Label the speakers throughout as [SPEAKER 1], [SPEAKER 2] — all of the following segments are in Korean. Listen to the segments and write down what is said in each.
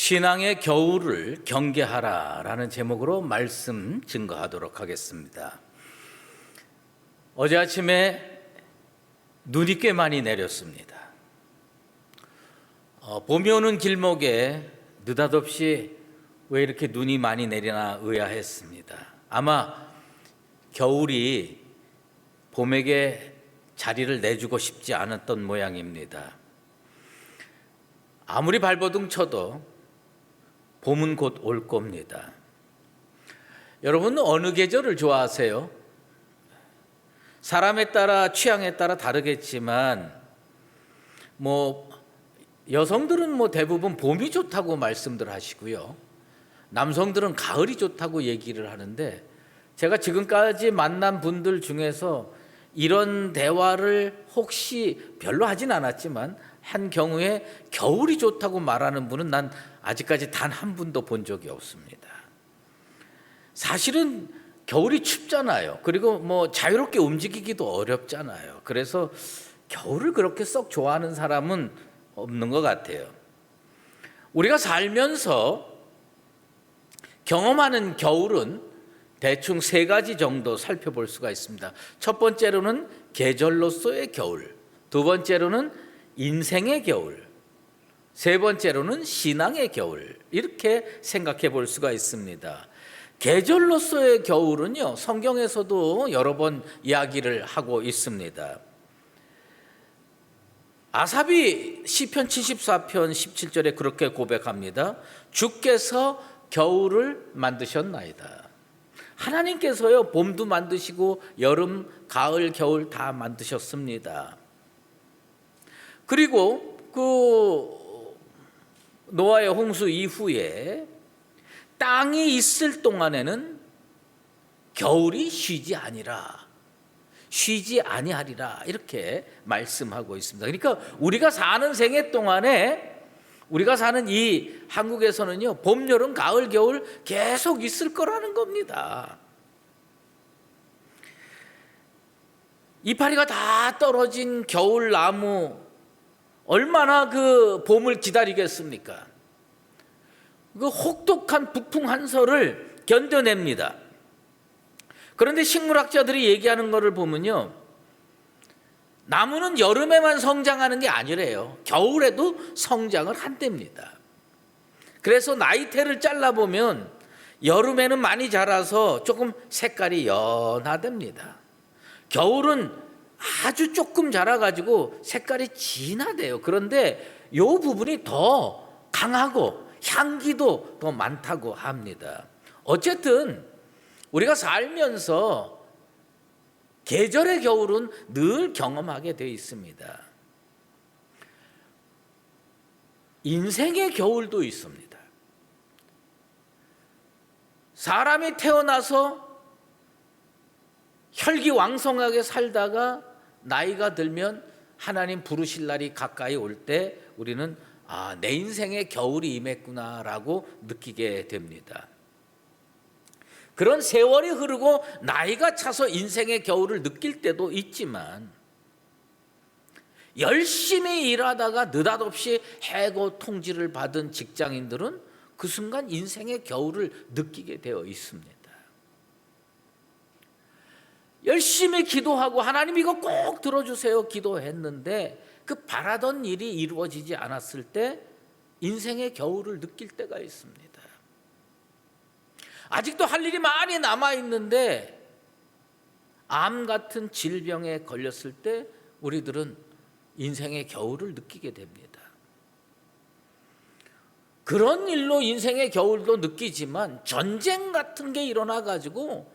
[SPEAKER 1] 신앙의 겨울을 경계하라라는 제목으로 말씀 증거하도록 하겠습니다. 어제 아침에 눈이 꽤 많이 내렸습니다. 봄이 오는 길목에 느닷없이 왜 이렇게 눈이 많이 내리나 의아했습니다. 아마 겨울이 봄에게 자리를 내주고 싶지 않았던 모양입니다. 아무리 발버둥 쳐도 봄은 곧 올 겁니다. 여러분 어느 계절을 좋아하세요? 사람에 따라 취향에 따라 다르겠지만 여성들은 대부분 봄이 좋다고 말씀들 하시고요. 남성들은 가을이 좋다고 얘기를 하는데 제가 지금까지 만난 분들 중에서 이런 대화를 혹시 별로 하진 않았지만 한 경우에 겨울이 좋다고 말하는 분은 난 아직까지 단 한 분도 본 적이 없습니다. 사실은 겨울이 춥잖아요. 그리고 자유롭게 움직이기도 어렵잖아요. 그래서 겨울을 그렇게 썩 좋아하는 사람은 없는 것 같아요. 우리가 살면서 경험하는 겨울은 대충 세 가지 정도 살펴볼 수가 있습니다. 첫 번째로는 계절로서의 겨울, 두 번째로는 인생의 겨울, 세 번째로는 신앙의 겨울, 이렇게 생각해 볼 수가 있습니다. 계절로서의 겨울은요, 성경에서도 여러 번 이야기를 하고 있습니다. 아삽이 시편 74편 17절에 그렇게 고백합니다. 주께서 겨울을 만드셨나이다. 하나님께서요, 봄도 만드시고 여름, 가을, 겨울 다 만드셨습니다. 그리고 노아의 홍수 이후에 땅이 있을 동안에는 겨울이 쉬지 아니하리라 이렇게 말씀하고 있습니다. 그러니까 우리가 사는 생애 동안에 우리가 사는 이 한국에서는요, 봄, 여름, 가을, 겨울 계속 있을 거라는 겁니다. 이파리가 다 떨어진 겨울 나무 얼마나 그 봄을 기다리겠습니까? 그 혹독한 북풍 한설을 견뎌냅니다. 그런데 식물학자들이 얘기하는 것을 보면요, 나무는 여름에만 성장하는 게 아니래요. 겨울에도 성장을 한답니다. 그래서 나이테를 잘라보면 여름에는 많이 자라서 조금 색깔이 연하답니다. 겨울은 아주 조금 자라가지고 색깔이 진하대요. 그런데 이 부분이 더 강하고 향기도 더 많다고 합니다. 어쨌든 우리가 살면서 계절의 겨울은 늘 경험하게 되어 있습니다. 인생의 겨울도 있습니다. 사람이 태어나서 혈기왕성하게 살다가 나이가 들면 하나님 부르실 날이 가까이 올 때 우리는 내 인생의 겨울이 임했구나라고 느끼게 됩니다. 그런 세월이 흐르고 나이가 차서 인생의 겨울을 느낄 때도 있지만 열심히 일하다가 느닷없이 해고 통지를 받은 직장인들은 그 순간 인생의 겨울을 느끼게 되어 있습니다. 열심히 기도하고 하나님 이거 꼭 들어주세요 기도했는데 그 바라던 일이 이루어지지 않았을 때 인생의 겨울을 느낄 때가 있습니다. 아직도 할 일이 많이 남아있는데 암 같은 질병에 걸렸을 때 우리들은 인생의 겨울을 느끼게 됩니다. 그런 일로 인생의 겨울도 느끼지만 전쟁 같은 게 일어나가지고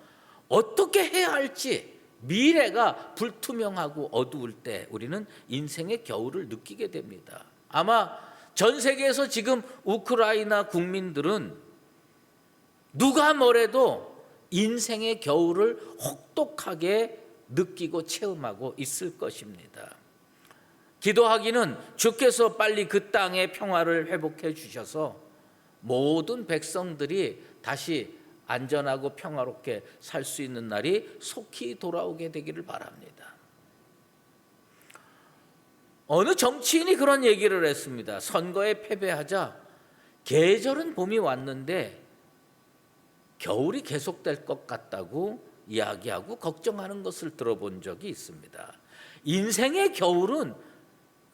[SPEAKER 1] 어떻게 해야 할지 미래가 불투명하고 어두울 때 우리는 인생의 겨울을 느끼게 됩니다. 아마 전 세계에서 지금 우크라이나 국민들은 누가 뭐래도 인생의 겨울을 혹독하게 느끼고 체험하고 있을 것입니다. 기도하기는 주께서 빨리 그 땅의 평화를 회복해 주셔서 모든 백성들이 다시 안전하고 평화롭게 살 수 있는 날이 속히 돌아오게 되기를 바랍니다. 어느 정치인이 그런 얘기를 했습니다. 선거에 패배하자 계절은 봄이 왔는데 겨울이 계속될 것 같다고 이야기하고 걱정하는 것을 들어본 적이 있습니다. 인생의 겨울은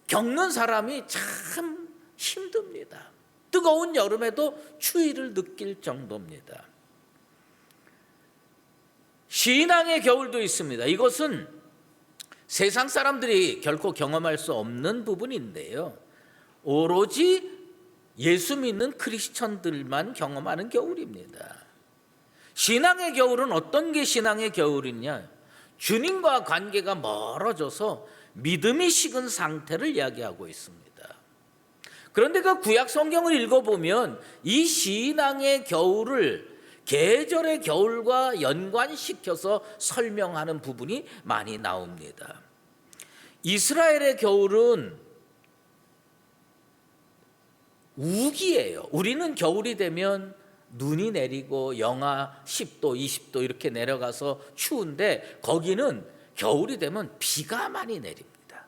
[SPEAKER 1] 겪는 사람이 참 힘듭니다. 뜨거운 여름에도 추위를 느낄 정도입니다. 신앙의 겨울도 있습니다. 이것은 세상 사람들이 결코 경험할 수 없는 부분인데요, 오로지 예수 믿는 크리스천들만 경험하는 겨울입니다. 신앙의 겨울은 어떤 게 신앙의 겨울이냐? 주님과 관계가 멀어져서 믿음이 식은 상태를 이야기하고 있습니다. 그런데 그 구약 성경을 읽어보면 이 신앙의 겨울을 계절의 겨울과 연관시켜서 설명하는 부분이 많이 나옵니다. 이스라엘의 겨울은 우기예요. 우리는 겨울이 되면 눈이 내리고 영하 10도, 20도 이렇게 내려가서 추운데, 거기는 겨울이 되면 비가 많이 내립니다.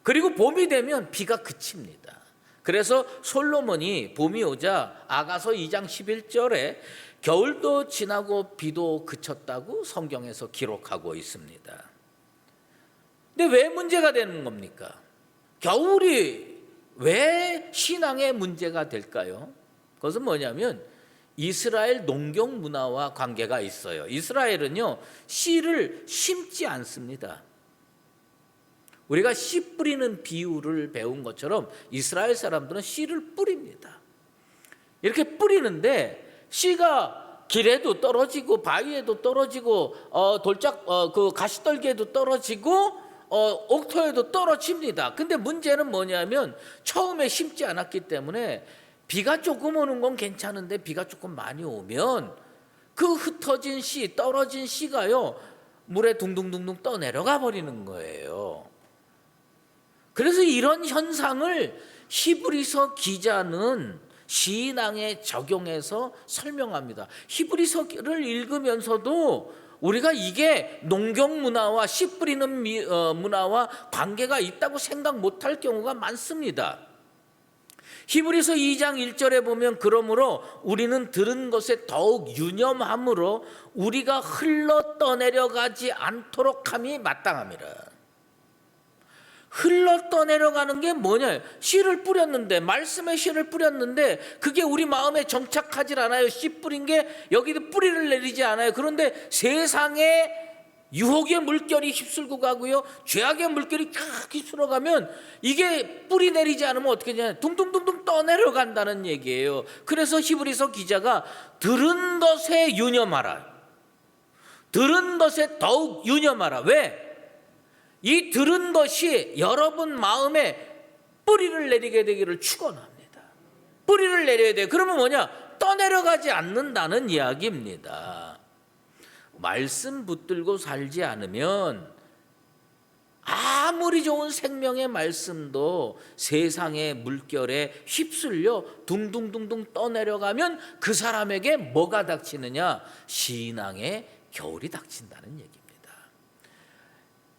[SPEAKER 1] 그리고 봄이 되면 비가 그칩니다. 그래서 솔로몬이 봄이 오자 아가서 2장 11절에 겨울도 지나고 비도 그쳤다고 성경에서 기록하고 있습니다. 근데 왜 문제가 되는 겁니까? 겨울이 왜 신앙의 문제가 될까요? 그것은 뭐냐면 이스라엘 농경 문화와 관계가 있어요. 이스라엘은요, 씨를 심지 않습니다. 우리가 씨 뿌리는 비유를 배운 것처럼 이스라엘 사람들은 씨를 뿌립니다. 이렇게 뿌리는데 씨가 길에도 떨어지고 바위에도 떨어지고 그 가시떨기에도 떨어지고 옥토에도 떨어집니다. 근데 문제는 뭐냐면 처음에 심지 않았기 때문에 비가 조금 오는 건 괜찮은데 비가 조금 많이 오면 그 흩어진 씨, 떨어진 씨가요, 물에 둥둥둥둥 떠내려가 버리는 거예요. 그래서 이런 현상을 히브리서 기자는 신앙에 적용해서 설명합니다. 히브리서를 읽으면서도 우리가 이게 농경 문화와 씨 뿌리는 문화와 관계가 있다고 생각 못할 경우가 많습니다. 히브리서 2장 1절에 보면, 그러므로 우리는 들은 것에 더욱 유념함으로 우리가 흘러 떠내려가지 않도록 함이 마땅함이라. 흘러 떠내려가는 게 뭐냐? 씨를 뿌렸는데, 말씀에 씨를 뿌렸는데 그게 우리 마음에 정착하질 않아요. 씨 뿌린 게 여기도 뿌리를 내리지 않아요. 그런데 세상에 유혹의 물결이 휩쓸고 가고요, 죄악의 물결이 탁 휩쓸어 가면 이게 뿌리 내리지 않으면 어떻게 되냐? 둥둥둥둥 떠내려간다는 얘기예요. 그래서 히브리서 기자가 들은 것에 유념하라, 들은 것에 더욱 유념하라. 왜? 이 들은 것이 여러분 마음에 뿌리를 내리게 되기를 축원합니다. 뿌리를 내려야 돼요. 그러면 뭐냐? 떠내려가지 않는다는 이야기입니다. 말씀 붙들고 살지 않으면 아무리 좋은 생명의 말씀도 세상의 물결에 휩쓸려 둥둥둥둥 떠내려가면 그 사람에게 뭐가 닥치느냐? 신앙의 겨울이 닥친다는 얘기입니다.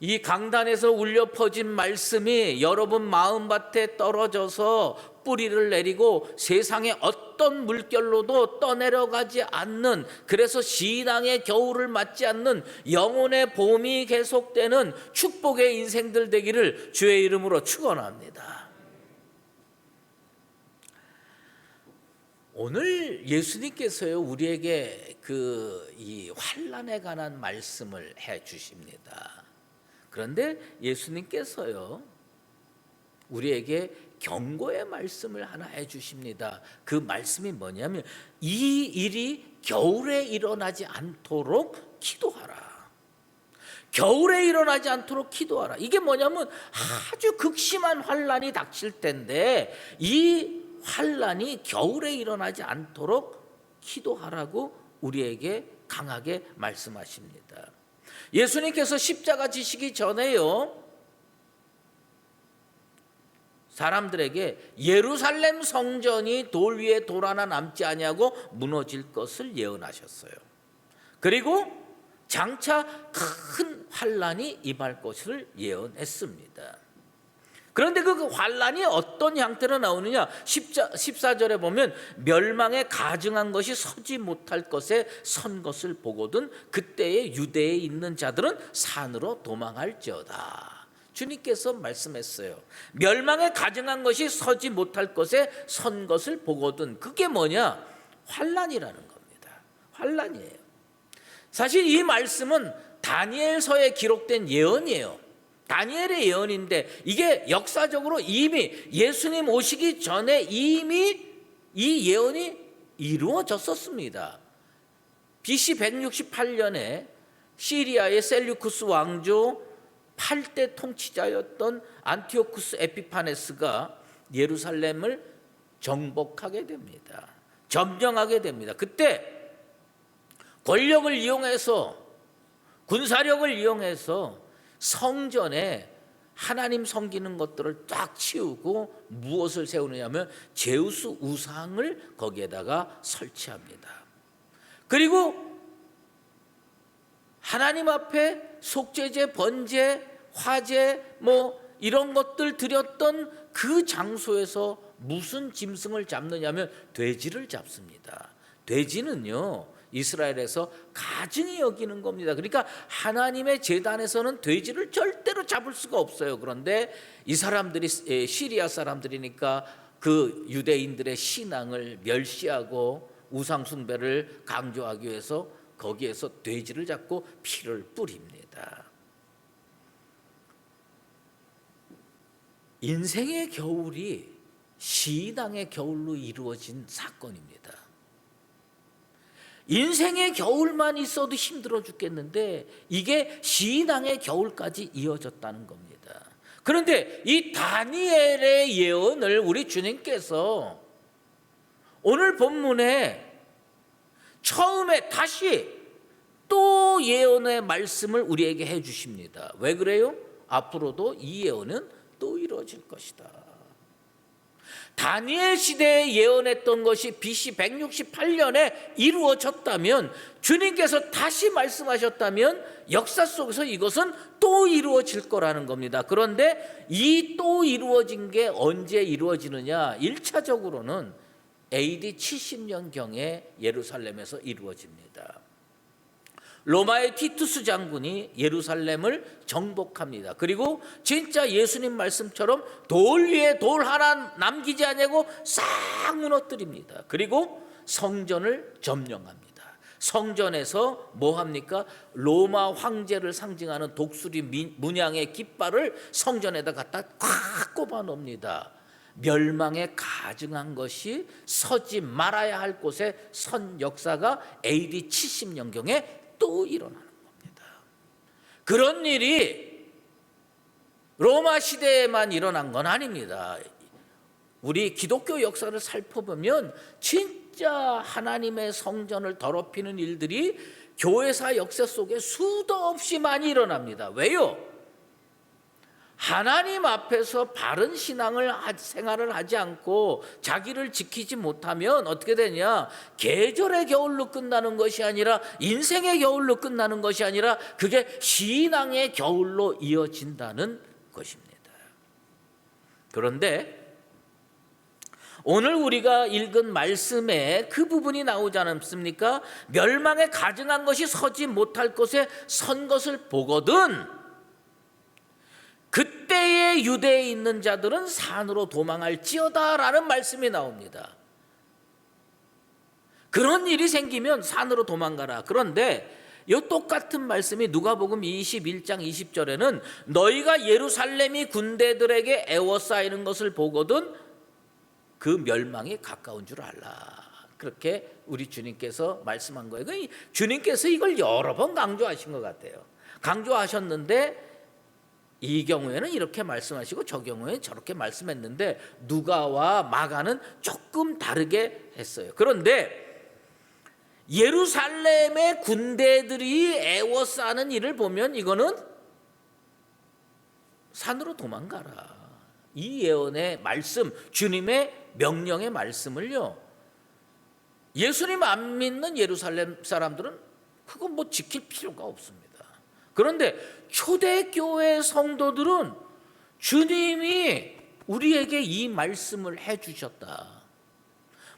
[SPEAKER 1] 이 강단에서 울려 퍼진 말씀이 여러분 마음밭에 떨어져서 뿌리를 내리고 세상의 어떤 물결로도 떠내려가지 않는, 그래서 신앙의 겨울을 맞지 않는 영혼의 봄이 계속되는 축복의 인생들 되기를 주의 이름으로 축원합니다. 오늘 예수님께서요, 우리에게 이 환난에 관한 말씀을 해 주십니다. 그런데 예수님께서요, 우리에게 경고의 말씀을 하나 해 주십니다. 그 말씀이 뭐냐면, 이 일이 겨울에 일어나지 않도록 기도하라. 겨울에 일어나지 않도록 기도하라. 이게 뭐냐면 아주 극심한 환난이 닥칠 텐데 이 환난이 겨울에 일어나지 않도록 기도하라고 우리에게 강하게 말씀하십니다. 예수님께서 십자가 지시기 전에요, 사람들에게 예루살렘 성전이 돌 위에 돌 하나 남지 아니하고 무너질 것을 예언하셨어요. 그리고 장차 큰 환난이 임할 것을 예언했습니다. 그런데 그 환란이 어떤 형태로 나오느냐? 14절에 보면 멸망에 가증한 것이 서지 못할 것에 선 것을 보거든 그때에 유대에 있는 자들은 산으로 도망할지어다. 주님께서 말씀했어요. 멸망에 가증한 것이 서지 못할 것에 선 것을 보거든. 그게 뭐냐? 환란이라는 겁니다. 환란이에요. 사실 이 말씀은 다니엘서에 기록된 예언이에요. 다니엘의 예언인데 이게 역사적으로 이미 예수님 오시기 전에 이미 이 예언이 이루어졌었습니다. BC 168년에 시리아의 셀류쿠스 왕조 8대 통치자였던 안티오쿠스 에피파네스가 예루살렘을 정복하게 됩니다. 점령하게 됩니다. 그때 권력을 이용해서, 군사력을 이용해서 성전에 하나님 섬기는 것들을 딱 치우고 무엇을 세우느냐면 제우스 우상을 거기에다가 설치합니다. 그리고 하나님 앞에 속죄제, 번제, 화제 이런 것들 드렸던 그 장소에서 무슨 짐승을 잡느냐면 돼지를 잡습니다. 돼지는요, 이스라엘에서 가증히 여기는 겁니다. 그러니까 하나님의 제단에서는 돼지를 절대로 잡을 수가 없어요. 그런데 이 사람들이 시리아 사람들이니까 그 유대인들의 신앙을 멸시하고 우상 숭배를 강조하기 위해서 거기에서 돼지를 잡고 피를 뿌립니다. 인생의 겨울이 신앙의 겨울로 이루어진 사건입니다. 인생의 겨울만 있어도 힘들어 죽겠는데 이게 신앙의 겨울까지 이어졌다는 겁니다. 그런데 이 다니엘의 예언을 우리 주님께서 오늘 본문에 처음에 다시 또 예언의 말씀을 우리에게 해 주십니다. 왜 그래요? 앞으로도 이 예언은 또 이루어질 것이다. 다니엘 시대에 예언했던 것이 BC 168년에 이루어졌다면, 주님께서 다시 말씀하셨다면 역사 속에서 이것은 또 이루어질 거라는 겁니다. 그런데 이 또 이루어진 게 언제 이루어지느냐? 1차적으로는 AD 70년경에 예루살렘에서 이루어집니다. 로마의 티투스 장군이 예루살렘을 정복합니다. 그리고 진짜 예수님 말씀처럼 돌 위에 돌 하나 남기지 않냐고 싹 무너뜨립니다. 그리고 성전을 점령합니다. 성전에서 뭐 합니까? 로마 황제를 상징하는 독수리 문양의 깃발을 성전에다 갖다 꽉 꼽아 놓습니다. 멸망에 가증한 것이 서지 말아야 할 곳에 선 역사가 AD 70년경에 또 일어나는 겁니다. 그런 일이 로마 시대에만 일어난 건 아닙니다. 우리 기독교 역사를 살펴보면 진짜 하나님의 성전을 더럽히는 일들이 교회사 역사 속에 수도 없이 많이 일어납니다. 왜요? 하나님 앞에서 바른 생활을 하지 않고 자기를 지키지 못하면 어떻게 되냐? 계절의 겨울로 끝나는 것이 아니라, 인생의 겨울로 끝나는 것이 아니라 그게 신앙의 겨울로 이어진다는 것입니다. 그런데 오늘 우리가 읽은 말씀에 그 부분이 나오지 않습니까? 멸망에 가증한 것이 서지 못할 곳에 선 것을 보거든 그때의 유대에 있는 자들은 산으로 도망할지어다 라는 말씀이 나옵니다. 그런 일이 생기면 산으로 도망가라. 그런데 이 똑같은 말씀이 누가복음 21장 20절에는 너희가 예루살렘이 군대들에게 애워싸이는 것을 보거든 그 멸망이 가까운 줄 알라. 그렇게 우리 주님께서 말씀한 거예요. 주님께서 이걸 여러 번 강조하신 것 같아요. 강조하셨는데 이 경우에는 이렇게 말씀하시고 저 경우에는 저렇게 말씀했는데 누가와 마가는 조금 다르게 했어요. 그런데 예루살렘의 군대들이 애워싸는 일을 보면 이거는 산으로 도망가라. 이 예언의 말씀, 주님의 명령의 말씀을요, 예수님 안 믿는 예루살렘 사람들은 그거 뭐 지킬 필요가 없습니다. 그런데 초대교회 성도들은 주님이 우리에게 이 말씀을 해주셨다.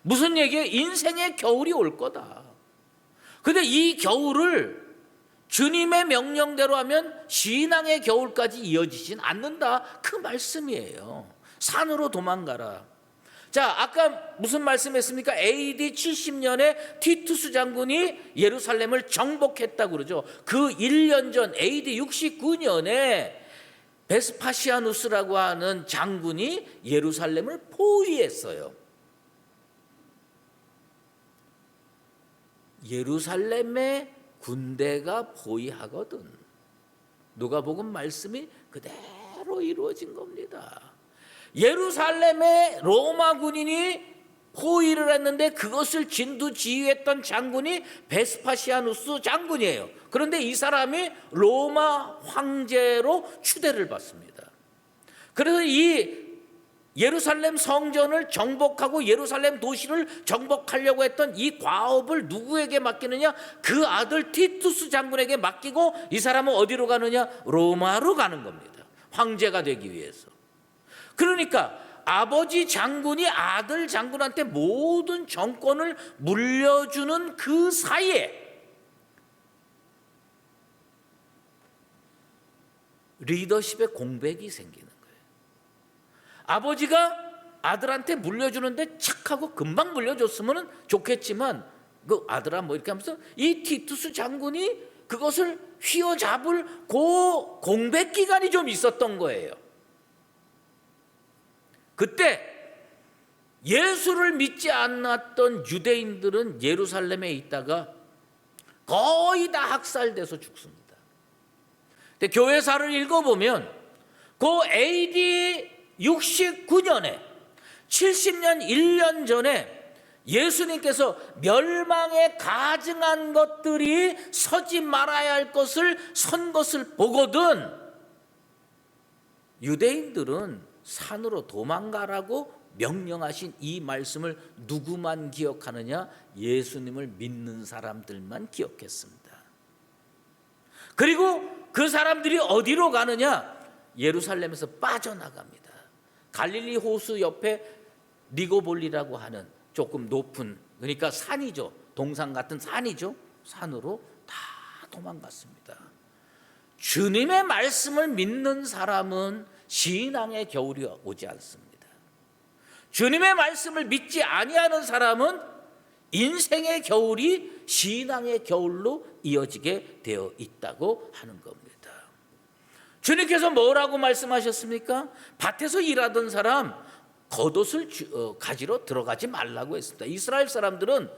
[SPEAKER 1] 무슨 얘기예요? 인생의 겨울이 올 거다. 근데 이 겨울을 주님의 명령대로 하면 신앙의 겨울까지 이어지진 않는다. 그 말씀이에요. 산으로 도망가라. 자, 아까 무슨 말씀했습니까? AD 70년에 티투스 장군이 예루살렘을 정복했다고 그러죠. 그 1년 전 AD 69년에 베스파시아누스라고 하는 장군이 예루살렘을 포위했어요. 예루살렘의 군대가 포위하거든. 누가복음 말씀이 그대로 이루어진 겁니다. 예루살렘의 로마 군인이 포위를 했는데 그것을 진두지휘했던 장군이 베스파시아누스 장군이에요. 그런데 이 사람이 로마 황제로 추대를 받습니다. 그래서 이 예루살렘 성전을 정복하고 예루살렘 도시를 정복하려고 했던 이 과업을 누구에게 맡기느냐? 그 아들 티투스 장군에게 맡기고 이 사람은 어디로 가느냐? 로마로 가는 겁니다. 황제가 되기 위해서. 그러니까 아버지 장군이 아들 장군한테 모든 정권을 물려주는 그 사이에 리더십의 공백이 생기는 거예요. 아버지가 아들한테 물려주는데 착하고 금방 물려줬으면 좋겠지만 그 아들아 뭐 이렇게 하면서 이 티투스 장군이 그것을 휘어잡을 그 공백 기간이 좀 있었던 거예요. 그때 예수를 믿지 않았던 유대인들은 예루살렘에 있다가 거의 다 학살돼서 죽습니다. 근데 교회사를 읽어보면 그 AD 69년에 70년 1년 전에 예수님께서 멸망에 가증한 것들이 서지 말아야 할 것을 선 것을 보거든 유대인들은 산으로 도망가라고 명령하신 이 말씀을 누구만 기억하느냐? 예수님을 믿는 사람들만 기억했습니다. 그리고 그 사람들이 어디로 가느냐? 예루살렘에서 빠져나갑니다. 갈릴리 호수 옆에 니고볼리라고 하는 조금 높은, 그러니까 산이죠. 동산 같은 산이죠. 산으로 다 도망갔습니다. 주님의 말씀을 믿는 사람은 신앙의 겨울이 오지 않습니다. 주님의 말씀을 믿지 아니하는 사람은 인생의 겨울이 신앙의 겨울로 이어지게 되어 있다고 하는 겁니다. 주님께서 뭐라고 말씀하셨습니까? 밭에서 일하던 사람 겉옷을 가지러 들어가지 말라고 했습니다. 이스라엘 사람들은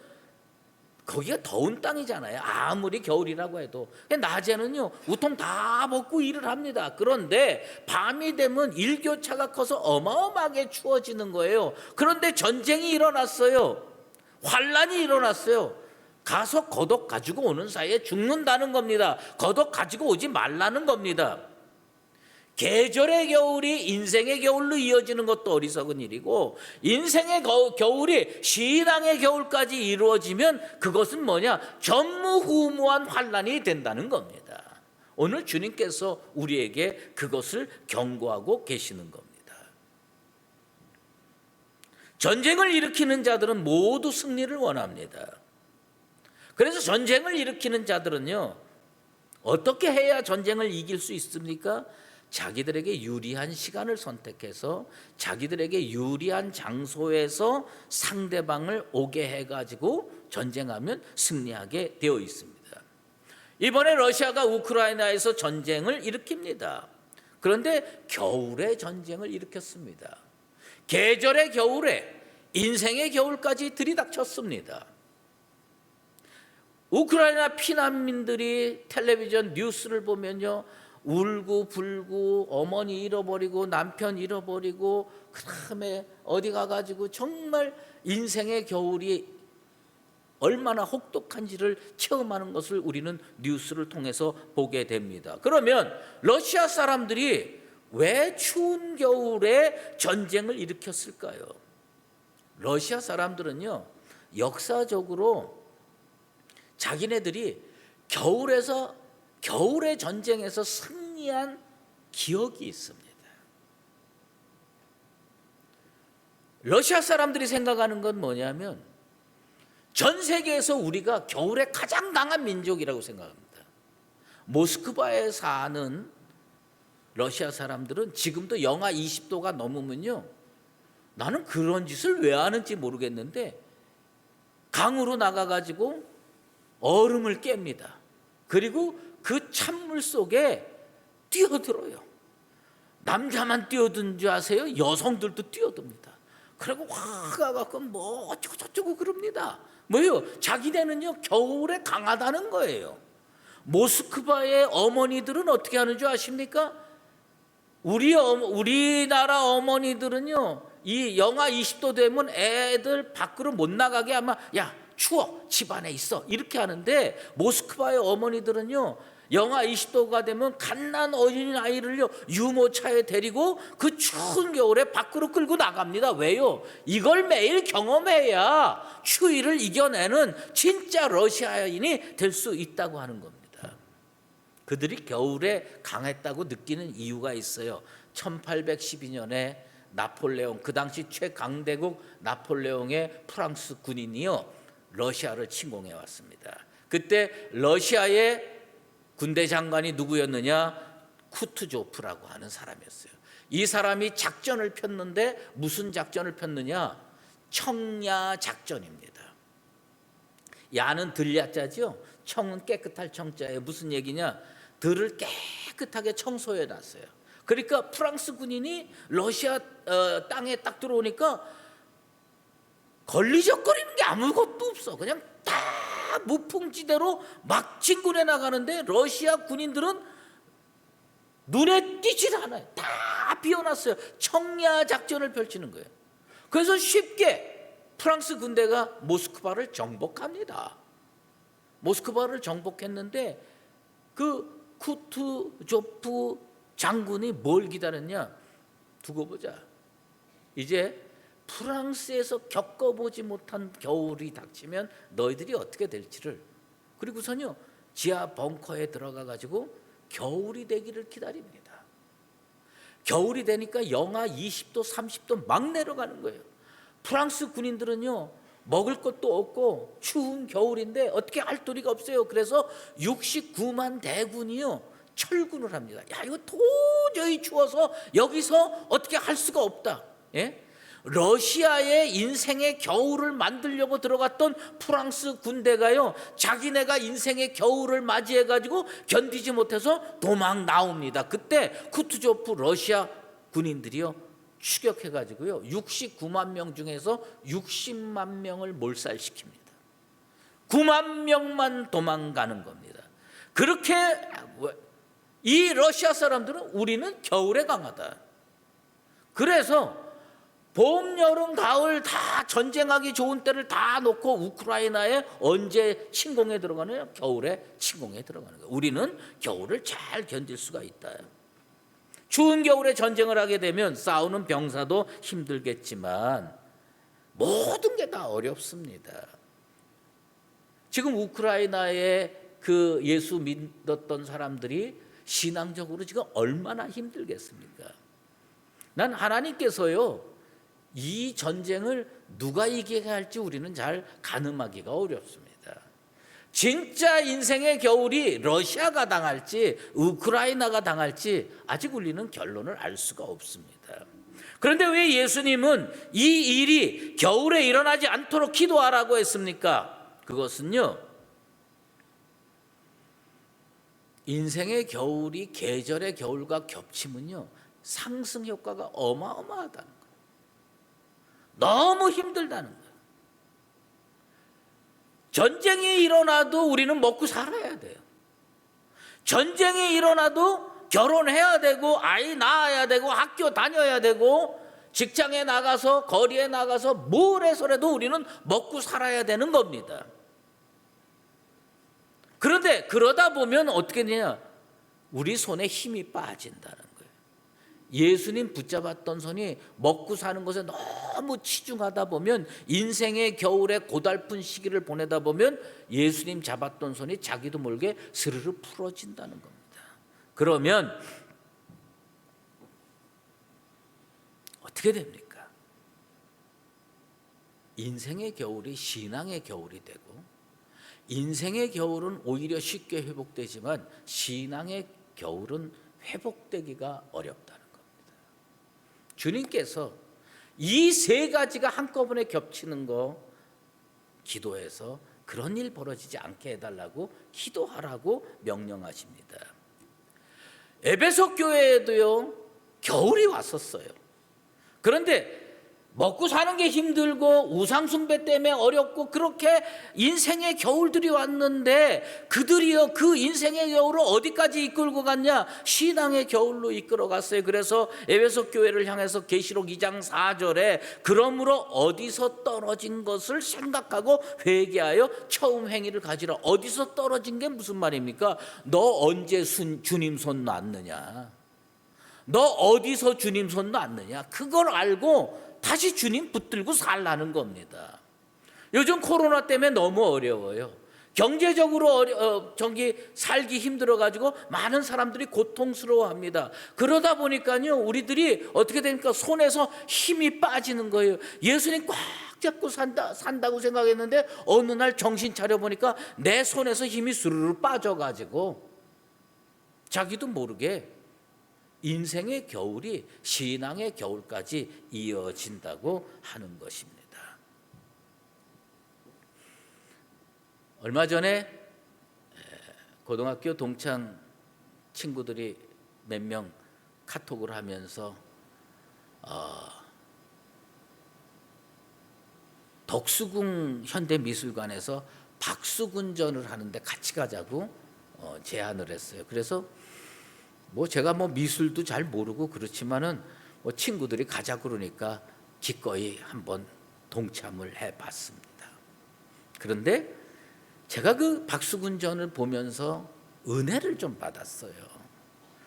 [SPEAKER 1] 거기가 더운 땅이잖아요. 아무리 겨울이라고 해도. 낮에는요 우통 다 벗고 일을 합니다. 그런데 밤이 되면 일교차가 커서 어마어마하게 추워지는 거예요. 그런데 전쟁이 일어났어요. 환란이 일어났어요. 가서 겉옷 가지고 오는 사이에 죽는다는 겁니다. 겉옷 가지고 오지 말라는 겁니다. 계절의 겨울이 인생의 겨울로 이어지는 것도 어리석은 일이고 인생의 겨울이 신앙의 겨울까지 이루어지면 그것은 뭐냐? 전무후무한 환란이 된다는 겁니다. 오늘 주님께서 우리에게 그것을 경고하고 계시는 겁니다. 전쟁을 일으키는 자들은 모두 승리를 원합니다. 그래서 전쟁을 일으키는 자들은요 어떻게 해야 전쟁을 이길 수 있습니까? 자기들에게 유리한 시간을 선택해서 자기들에게 유리한 장소에서 상대방을 오게 해가지고 전쟁하면 승리하게 되어 있습니다. 이번에 러시아가 우크라이나에서 전쟁을 일으킵니다. 그런데 겨울에 전쟁을 일으켰습니다. 계절의 겨울에 인생의 겨울까지 들이닥쳤습니다. 우크라이나 피난민들이 텔레비전 뉴스를 보면요 울고 불고 어머니 잃어버리고 남편 잃어버리고 그 다음에 어디 가가지고 정말 인생의 겨울이 얼마나 혹독한지를 체험하는 것을 우리는 뉴스를 통해서 보게 됩니다. 그러면 러시아 사람들이 왜 추운 겨울에 전쟁을 일으켰을까요? 러시아 사람들은요 역사적으로 자기네들이 겨울의 전쟁에서 승리한 기억이 있습니다. 러시아 사람들이 생각하는 건 뭐냐면 전 세계에서 우리가 겨울에 가장 강한 민족이라고 생각합니다. 모스크바에 사는 러시아 사람들은 지금도 영하 20도가 넘으면요, 나는 그런 짓을 왜 하는지 모르겠는데 강으로 나가가지고 얼음을 깹니다. 그리고 그 찬물 속에 뛰어들어요. 남자만 뛰어든 줄 아세요? 여성들도 뛰어듭니다. 그리고 화가 갖고 뭐 어쩌고 저쩌고 그럽니다. 뭐요? 자기네는요 겨울에 강하다는 거예요. 모스크바의 어머니들은 어떻게 하는 줄 아십니까? 우리나라 어머니들은요 이 영하 20도 되면 애들 밖으로 못 나가게 아마 야 추워 집안에 있어 이렇게 하는데, 모스크바의 어머니들은요 영하 20도가 되면 갓난 어린 아이를요 유모차에 데리고 그 추운 겨울에 밖으로 끌고 나갑니다. 왜요? 이걸 매일 경험해야 추위를 이겨내는 진짜 러시아인이 될 수 있다고 하는 겁니다. 그들이 겨울에 강했다고 느끼는 이유가 있어요. 1812년에 나폴레옹, 그 당시 최강대국 나폴레옹의 프랑스 군인이요 러시아를 침공해 왔습니다. 그때 러시아의 군대 장관이 누구였느냐? 쿠투조프라고 하는 사람이었어요. 이 사람이 작전을 폈는데 무슨 작전을 폈느냐? 청야 작전입니다. 야는 들야자죠. 청은 깨끗할 청자예요. 무슨 얘기냐? 들을 깨끗하게 청소해 놨어요. 그러니까 프랑스 군인이 러시아 땅에 딱 들어오니까 걸리적거리는 게 아무것도 없어. 그냥 다 무풍지대로 막 진군해 나가는데 러시아 군인들은 눈에 띄질 않아요. 다 비워놨어요. 청야 작전을 펼치는 거예요. 그래서 쉽게 프랑스 군대가 모스크바를 정복합니다. 모스크바를 정복했는데 그 쿠투조프 장군이 뭘 기다렸냐? 두고 보자. 이제 프랑스에서 겪어보지 못한 겨울이 닥치면 너희들이 어떻게 될지를, 그리고선요 지하 벙커에 들어가 가지고 겨울이 되기를 기다립니다. 겨울이 되니까 영하 20도 30도 막 내려가는 거예요. 프랑스 군인들은요 먹을 것도 없고 추운 겨울인데 어떻게 할 도리가 없어요. 그래서 69만 대군이요 철군을 합니다. 야, 이거 도저히 추워서 여기서 어떻게 할 수가 없다. 예? 러시아의 인생의 겨울을 만들려고 들어갔던 프랑스 군대가요 자기네가 인생의 겨울을 맞이해 가지고 견디지 못해서 도망 나옵니다. 그때 쿠투조프 러시아 군인들이요 추격해 가지고요 69만 명 중에서 60만 명을 몰살시킵니다. 9만 명만 도망가는 겁니다. 그렇게 이 러시아 사람들은 우리는 겨울에 강하다. 그래서 봄, 여름, 가을 다 전쟁하기 좋은 때를 다 놓고 우크라이나에 언제 침공에 들어가느냐? 겨울에 침공에 들어가는 거예요. 우리는 겨울을 잘 견딜 수가 있다. 추운 겨울에 전쟁을 하게 되면 싸우는 병사도 힘들겠지만 모든 게 다 어렵습니다. 지금 우크라이나에 그 예수 믿었던 사람들이 신앙적으로 지금 얼마나 힘들겠습니까? 난 하나님께서요 이 전쟁을 누가 이기게 할지 우리는 잘 가늠하기가 어렵습니다. 진짜 인생의 겨울이 러시아가 당할지 우크라이나가 당할지 아직 우리는 결론을 알 수가 없습니다. 그런데 왜 예수님은 이 일이 겨울에 일어나지 않도록 기도하라고 했습니까? 그것은요 인생의 겨울이 계절의 겨울과 겹치면요 상승 효과가 어마어마하다는 거예요. 너무 힘들다는 거예요. 전쟁이 일어나도 우리는 먹고 살아야 돼요. 전쟁이 일어나도 결혼해야 되고 아이 낳아야 되고 학교 다녀야 되고 직장에 나가서 거리에 나가서 뭘 해서라도 우리는 먹고 살아야 되는 겁니다. 그런데 그러다 보면 어떻게 되냐? 우리 손에 힘이 빠진다는 거예요. 예수님 붙잡았던 손이 먹고 사는 것에 너무 치중하다 보면 인생의 겨울에 고달픈 시기를 보내다 보면 예수님 잡았던 손이 자기도 모르게 스르르 풀어진다는 겁니다. 그러면 어떻게 됩니까? 인생의 겨울이 신앙의 겨울이 되고, 인생의 겨울은 오히려 쉽게 회복되지만 신앙의 겨울은 회복되기가 어렵다는 겁니다. 주님께서 이 세 가지가 한꺼번에 겹치는 거 기도해서 그런 일 벌어지지 않게 해달라고 기도하라고 명령하십니다. 에베소 교회에도요, 겨울이 왔었어요. 그런데 먹고 사는 게 힘들고 우상숭배 때문에 어렵고 그렇게 인생의 겨울들이 왔는데, 그들이요 그 인생의 겨울을 어디까지 이끌고 갔냐? 신앙의 겨울로 이끌어 갔어요. 그래서 에베소 교회를 향해서 계시록 2장 4절에 그러므로 어디서 떨어진 것을 생각하고 회개하여 처음 행위를 가지라. 어디서 떨어진 게 무슨 말입니까? 너 언제 주님 손 놨느냐? 너 어디서 주님 손 놨느냐? 그걸 알고 다시 주님 붙들고 살라는 겁니다. 요즘 코로나 때문에 너무 어려워요. 경제적으로 살기 힘들어가지고 많은 사람들이 고통스러워합니다. 그러다 보니까요, 우리들이 어떻게 됩니까? 손에서 힘이 빠지는 거예요. 예수님 꽉 잡고 산다고 생각했는데 어느 날 정신 차려보니까 내 손에서 힘이 스르르 빠져가지고 자기도 모르게 인생의 겨울이 신앙의 겨울까지 이어진다고 하는 것입니다. 얼마 전에 고등학교 동창 친구들이 몇 명 카톡을 하면서 덕수궁 현대미술관에서 박수군전을 하는데 같이 가자고 제안을 했어요. 그래서 제가 미술도 잘 모르고 그렇지만은 친구들이 가자 그러니까 기꺼이 한번 동참을 해봤습니다. 그런데 제가 그 박수군전을 보면서 은혜를 좀 받았어요.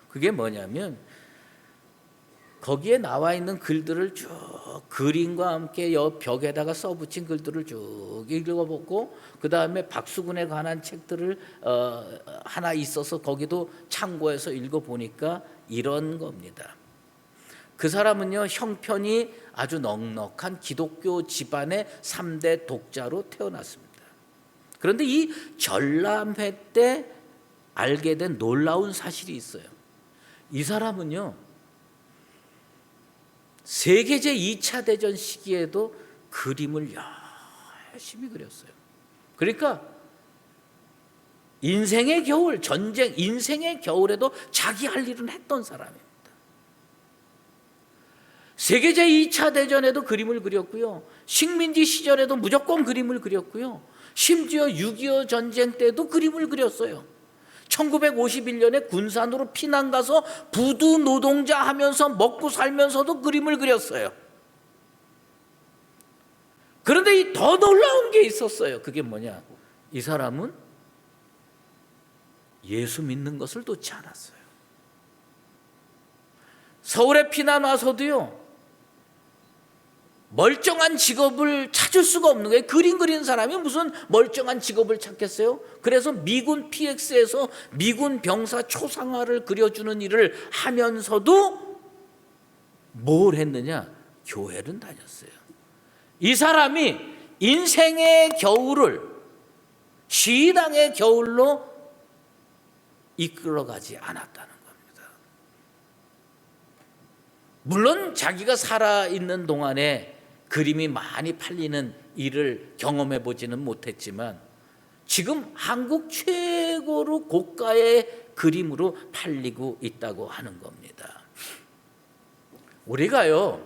[SPEAKER 1] 그게 뭐냐면 거기에 나와 있는 글들을 쭉 그림과 함께 벽에다가 써붙인 글들을 쭉 읽어보고, 그 다음에 박수군에 관한 책들을 하나 있어서 거기도 참고해서 읽어보니까 이런 겁니다. 그 사람은요, 형편이 아주 넉넉한 기독교 집안의 3대 독자로 태어났습니다. 그런데 이 전람회 때 알게 된 놀라운 사실이 있어요. 이 사람은요, 세계제 2차 대전 시기에도 그림을 열심히 그렸어요. 그러니까 인생의 겨울, 전쟁, 인생의 겨울에도 자기 할 일은 했던 사람입니다. 세계제 2차 대전에도 그림을 그렸고요. 식민지 시절에도 무조건 그림을 그렸고요. 심지어 6.25 전쟁 때도 그림을 그렸어요. 1951년에 군산으로 피난 가서 부두 노동자 하면서 먹고 살면서도 그림을 그렸어요. 그런데 더 놀라운 게 있었어요. 그게 뭐냐? 이 사람은 예수 믿는 것을 놓지 않았어요. 서울에 피난 와서도요, 멀쩡한 직업을 찾을 수가 없는 거예요. 그림 그리는 사람이 무슨 멀쩡한 직업을 찾겠어요? 그래서 미군 PX에서 미군 병사 초상화를 그려주는 일을 하면서도 뭘 했느냐? 교회를 다녔어요. 이 사람이 인생의 겨울을 신앙의 겨울로 이끌어가지 않았다는 겁니다. 물론 자기가 살아있는 동안에 그림이 많이 팔리는 일을 경험해 보지는 못했지만 지금 한국 최고로 고가의 그림으로 팔리고 있다고 하는 겁니다. 우리가요,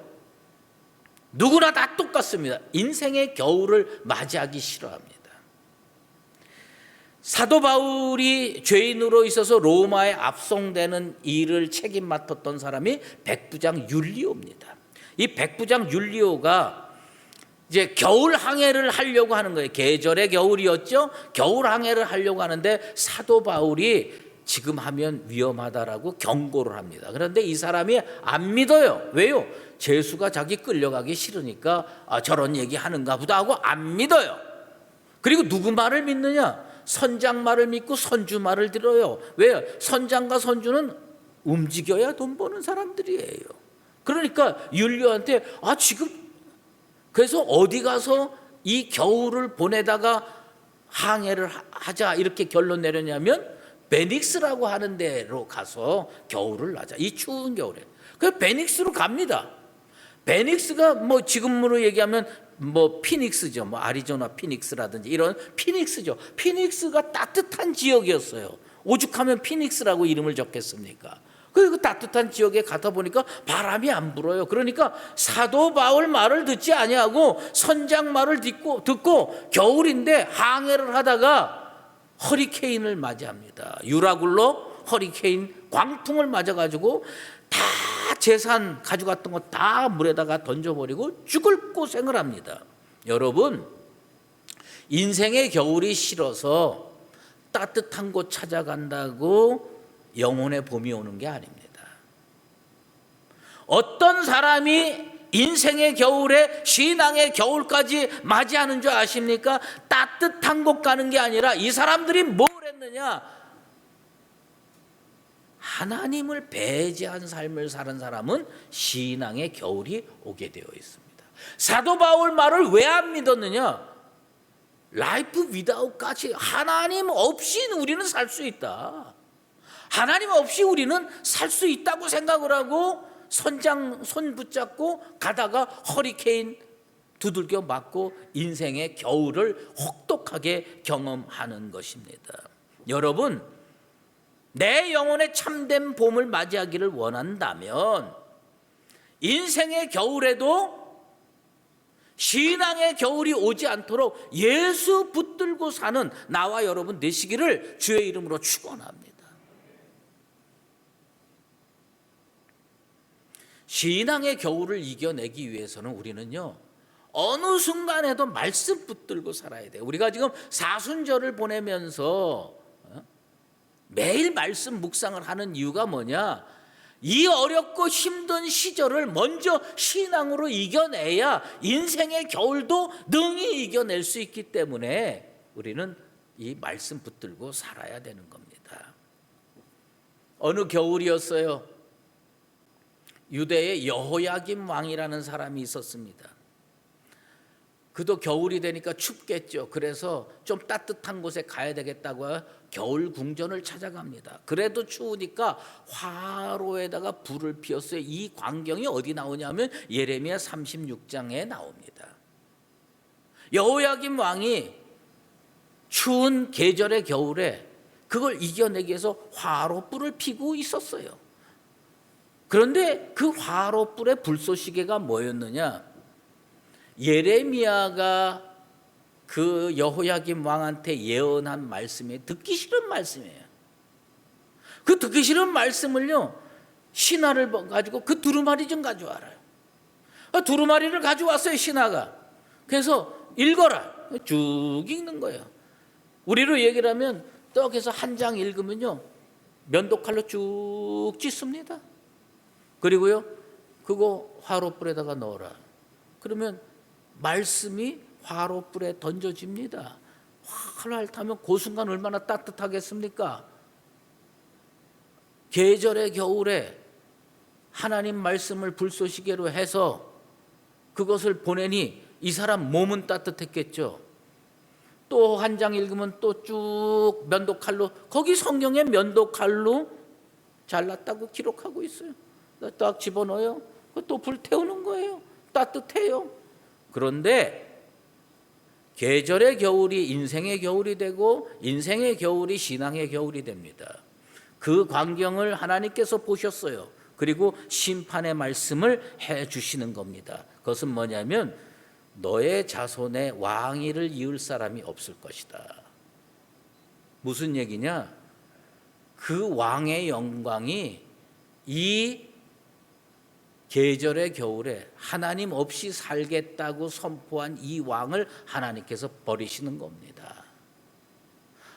[SPEAKER 1] 누구나 다 똑같습니다. 인생의 겨울을 맞이하기 싫어합니다. 사도 바울이 죄인으로 있어서 로마에 압송되는 일을 책임 맡았던 사람이 백부장 율리오입니다. 이 백부장 율리오가 이제 겨울 항해를 하려고 하는 거예요. 계절의 겨울이었죠. 겨울 항해를 하려고 하는데 사도 바울이 지금 하면 위험하다라고 경고를 합니다. 그런데 이 사람이 안 믿어요. 왜요? 제수가 자기 끌려가기 싫으니까 저런 얘기 하는가 보다 하고 안 믿어요. 그리고 누구 말을 믿느냐? 선장 말을 믿고 선주 말을 들어요. 왜요? 선장과 선주는 움직여야 돈 버는 사람들이에요. 그러니까 율리오한테 지금 그래서 어디 가서 이 겨울을 보내다가 항해를 하자 이렇게 결론 내렸냐면 베닉스라고 하는 데로 가서 겨울을 나자. 이 추운 겨울에. 그 베닉스로 갑니다. 베닉스가 뭐 지금으로 얘기하면 뭐 피닉스죠. 뭐 아리조나 피닉스라든지 이런 피닉스죠. 피닉스가 따뜻한 지역이었어요. 오죽하면 피닉스라고 이름을 적겠습니까? 그 따뜻한 지역에 가다 보니까 바람이 안 불어요. 그러니까 사도 바울 말을 듣지 아니하고 선장 말을 듣고 겨울인데 항해를 하다가 허리케인을 맞이합니다. 유라굴로 허리케인 광풍을 맞아가지고 다 재산 가져갔던 거 다 물에다가 던져버리고 죽을 고생을 합니다. 여러분, 인생의 겨울이 싫어서 따뜻한 곳 찾아간다고 영혼의 봄이 오는 게 아닙니다. 어떤 사람이 인생의 겨울에 신앙의 겨울까지 맞이하는 줄 아십니까? 따뜻한 곳 가는 게 아니라 이 사람들이 뭘 했느냐? 하나님을 배제한 삶을 사는 사람은 신앙의 겨울이 오게 되어 있습니다. 사도 바울 말을 왜 안 믿었느냐? 라이프 위다웃까지 하나님 없이 우리는 살 수 있다. 하나님 없이 우리는 살 수 있다고 생각을 하고 선장 손 붙잡고 가다가 허리케인 두들겨 맞고 인생의 겨울을 혹독하게 경험하는 것입니다. 여러분, 내 영혼의 참된 봄을 맞이하기를 원한다면 인생의 겨울에도 신앙의 겨울이 오지 않도록 예수 붙들고 사는 나와 여러분 되시기를 주의 이름으로 축원합니다. 신앙의 겨울을 이겨내기 위해서는 우리는요, 어느 순간에도 말씀 붙들고 살아야 돼요. 우리가 지금 사순절을 보내면서 매일 말씀 묵상을 하는 이유가 뭐냐? 이 어렵고 힘든 시절을 먼저 신앙으로 이겨내야 인생의 겨울도 능히 이겨낼 수 있기 때문에 우리는 이 말씀 붙들고 살아야 되는 겁니다. 어느 겨울이었어요. 유대의 여호야김 왕이라는 사람이 있었습니다. 그도 겨울이 되니까 춥겠죠. 그래서 좀 따뜻한 곳에 가야 되겠다고 겨울 궁전을 찾아갑니다. 그래도 추우니까 화로에다가 불을 피웠어요. 이 광경이 어디 나오냐면 예레미야 36장에 나옵니다. 여호야김 왕이 추운 계절의 겨울에 그걸 이겨내기 위해서 화로불을 피고 있었어요. 그런데 그 화로불의 불쏘시개가 뭐였느냐? 예레미야가 그 여호야김 왕한테 예언한 말씀이 듣기 싫은 말씀이에요. 그 듣기 싫은 말씀을요, 신하를 가지고 그 두루마리 좀 가져와라. 두루마리를 가져왔어요, 신하가. 그래서 읽어라. 쭉 읽는 거예요. 우리로 얘기를 하면 떡에서 한 장 읽으면요, 면도칼로 쭉 찢습니다. 그리고요, 그거 화로불에다가 넣어라. 그러면 말씀이 화로불에 던져집니다. 활활 타면 그 순간 얼마나 따뜻하겠습니까? 계절의 겨울에 하나님 말씀을 불쏘시개로 해서 그것을 보내니 이 사람 몸은 따뜻했겠죠. 또 한 장 읽으면 또 쭉 면도칼로, 거기 성경에 면도칼로 잘랐다고 기록하고 있어요. 딱 집어넣어요. 또 불 태우는 거예요. 따뜻해요. 그런데 계절의 겨울이 인생의 겨울이 되고 인생의 겨울이 신앙의 겨울이 됩니다. 그 광경을 하나님께서 보셨어요. 그리고 심판의 말씀을 해 주시는 겁니다. 그것은 뭐냐면 너의 자손의 왕위를 이을 사람이 없을 것이다. 무슨 얘기냐? 그 왕의 영광이 이 계절의 겨울에 하나님 없이 살겠다고 선포한 이 왕을 하나님께서 버리시는 겁니다.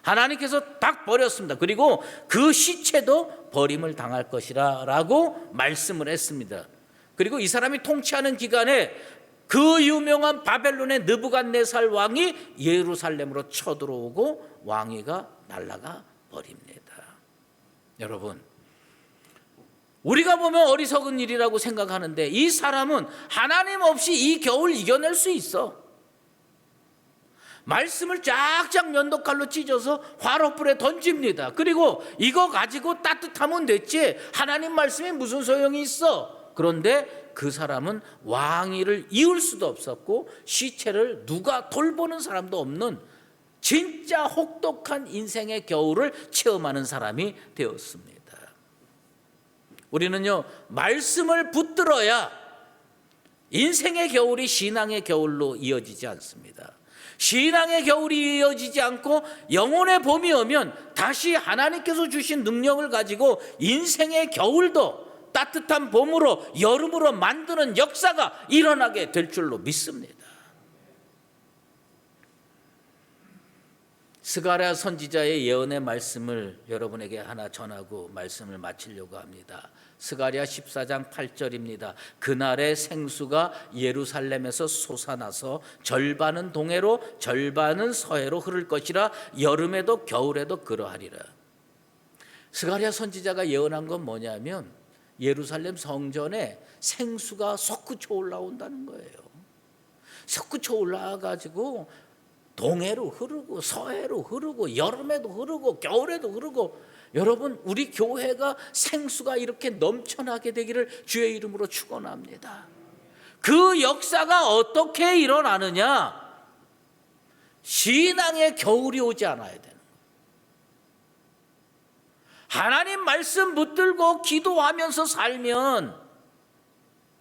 [SPEAKER 1] 하나님께서 딱 버렸습니다. 그리고 그 시체도 버림을 당할 것이라 라고 말씀을 했습니다. 그리고 이 사람이 통치하는 기간에 그 유명한 바벨론의 느부갓네살 왕이 예루살렘으로 쳐들어오고 왕위가 날아가 버립니다. 여러분, 우리가 보면 어리석은 일이라고 생각하는데 이 사람은 하나님 없이 이 겨울 이겨낼 수 있어. 말씀을 쫙쫙 면도칼로 찢어서 화롯불에 던집니다. 그리고 이거 가지고 따뜻하면 됐지 하나님 말씀이 무슨 소용이 있어. 그런데 그 사람은 왕위를 이을 수도 없었고 시체를 누가 돌보는 사람도 없는 진짜 혹독한 인생의 겨울을 체험하는 사람이 되었습니다. 우리는요, 말씀을 붙들어야 인생의 겨울이 신앙의 겨울로 이어지지 않습니다. 신앙의 겨울이 이어지지 않고 영혼의 봄이 오면 다시 하나님께서 주신 능력을 가지고 인생의 겨울도 따뜻한 봄으로 여름으로 만드는 역사가 일어나게 될 줄로 믿습니다. 스가랴 선지자의 예언의 말씀을 여러분에게 하나 전하고 말씀을 마치려고 합니다. 스가랴 14장 8절입니다. 그날의 생수가 예루살렘에서 솟아나서 절반은 동해로 절반은 서해로 흐를 것이라. 여름에도 겨울에도 그러하리라. 스가랴 선지자가 예언한 건 뭐냐면 예루살렘 성전에 생수가 솟구쳐 올라온다는 거예요. 솟구쳐 올라와가지고 동해로 흐르고 서해로 흐르고 여름에도 흐르고 겨울에도 흐르고, 여러분 우리 교회가 생수가 이렇게 넘쳐나게 되기를 주의 이름으로 축원합니다. 그 역사가 어떻게 일어나느냐? 신앙의 겨울이 오지 않아야 되는 거예요. 하나님 말씀 붙들고 기도하면서 살면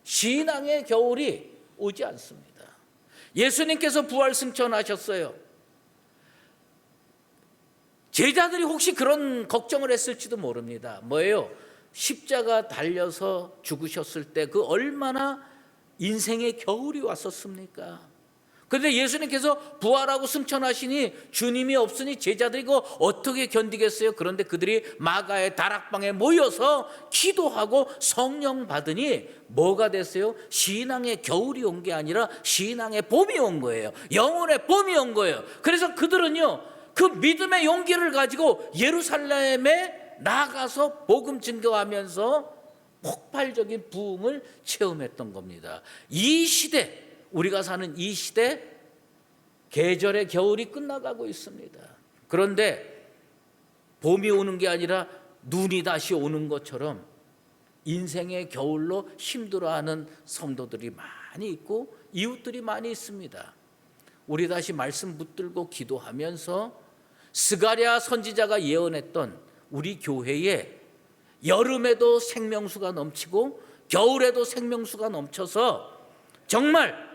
[SPEAKER 1] 신앙의 겨울이 오지 않습니다. 예수님께서 부활 승천하셨어요. 제자들이 혹시 그런 걱정을 했을지도 모릅니다. 뭐예요? 십자가 달려서 죽으셨을 때 그 얼마나 인생의 겨울이 왔었습니까? 그런데 예수님께서 부활하고 승천하시니 주님이 없으니 제자들이 그거 어떻게 견디겠어요? 그런데 그들이 마가의 다락방에 모여서 기도하고 성령 받으니 뭐가 됐어요? 신앙의 겨울이 온 게 아니라 신앙의 봄이 온 거예요. 영혼의 봄이 온 거예요. 그래서 그들은요, 그 믿음의 용기를 가지고 예루살렘에 나가서 복음 증거하면서 폭발적인 부흥을 체험했던 겁니다. 이 시대, 우리가 사는 이 시대, 계절의 겨울이 끝나가고 있습니다. 그런데 봄이 오는 게 아니라 눈이 다시 오는 것처럼 인생의 겨울로 힘들어하는 성도들이 많이 있고 이웃들이 많이 있습니다. 우리 다시 말씀 붙들고 기도하면서 스가랴 선지자가 예언했던 우리 교회에 여름에도 생명수가 넘치고 겨울에도 생명수가 넘쳐서 정말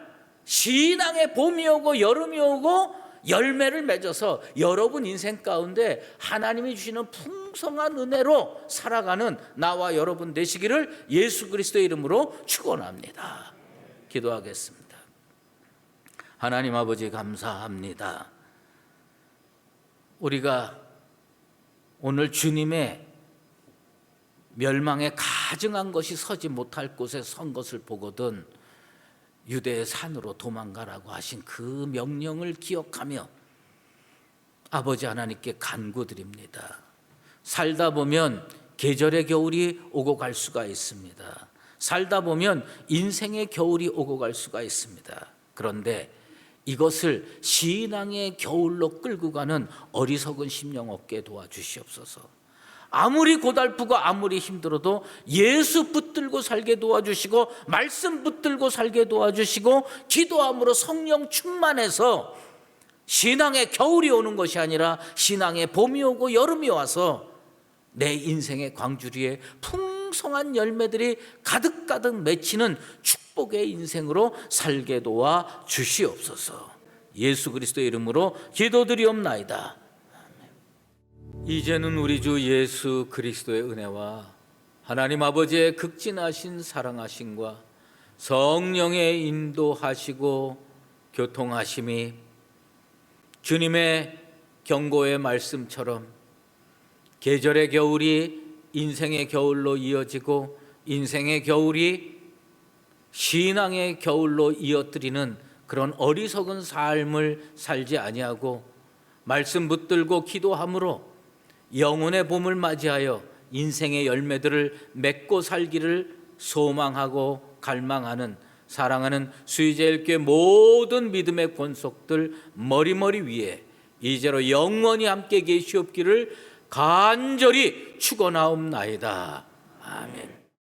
[SPEAKER 1] 신앙의 봄이 오고 여름이 오고 열매를 맺어서 여러분 인생 가운데 하나님이 주시는 풍성한 은혜로 살아가는 나와 여러분 되시기를 예수 그리스도의 이름으로 축원합니다. 기도하겠습니다. 하나님 아버지 감사합니다. 우리가 오늘 주님의 멸망에 가증한 것이 서지 못할 곳에 선 것을 보거든 유대의 산으로 도망가라고 하신 그 명령을 기억하며 아버지 하나님께 간구드립니다. 살다 보면 계절의 겨울이 오고 갈 수가 있습니다. 살다 보면 인생의 겨울이 오고 갈 수가 있습니다. 그런데 이것을 신앙의 겨울로 끌고 가는 어리석은 심령 없게 도와주시옵소서. 아무리 고달프고 아무리 힘들어도 예수 붙들고 살게 도와주시고 말씀 붙들고 살게 도와주시고 기도함으로 성령 충만해서 신앙의 겨울이 오는 것이 아니라 신앙의 봄이 오고 여름이 와서 내 인생의 광주리에 풍성한 열매들이 가득가득 맺히는 축복의 인생으로 살게 도와주시옵소서. 예수 그리스도의 이름으로 기도드리옵나이다. 이제는 우리 주 예수 그리스도의 은혜와 하나님 아버지의 극진하신 사랑하심과 성령의 인도하시고 교통하심이 주님의 경고의 말씀처럼 계절의 겨울이 인생의 겨울로 이어지고 인생의 겨울이 신앙의 겨울로 이어뜨리는 그런 어리석은 삶을 살지 아니하고 말씀 붙들고 기도함으로 영혼의 봄을 맞이하여 인생의 열매들을 맺고 살기를 소망하고 갈망하는 사랑하는 수의제일교회 모든 믿음의 권속들 머리머리 위에 이제로 영원히 함께 계시옵기를 간절히 축원하옵나이다. 아멘.